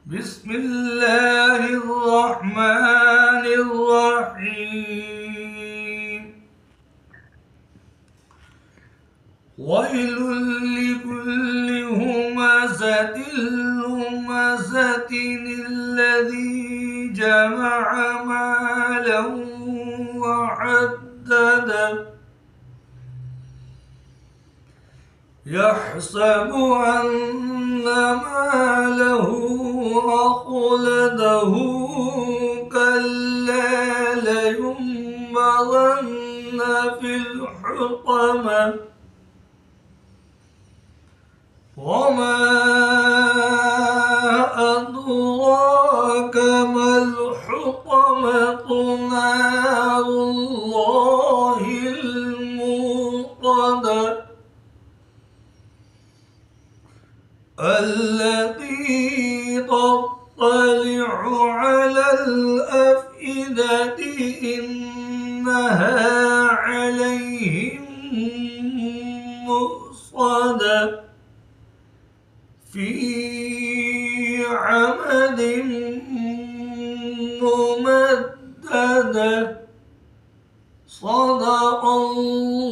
بسم الله الرحمن الرحيم. ويل لكل همزة لمزة الذي جمع مالا وعدده يحسب أن ماله أخلده كلا لينبذن في الحطمة وما أدراك ما الحطمة نار الله الموقدة التي تطلع على الأفئدة إنها عليهم مؤصدة في عمد ممددة. صدق الله.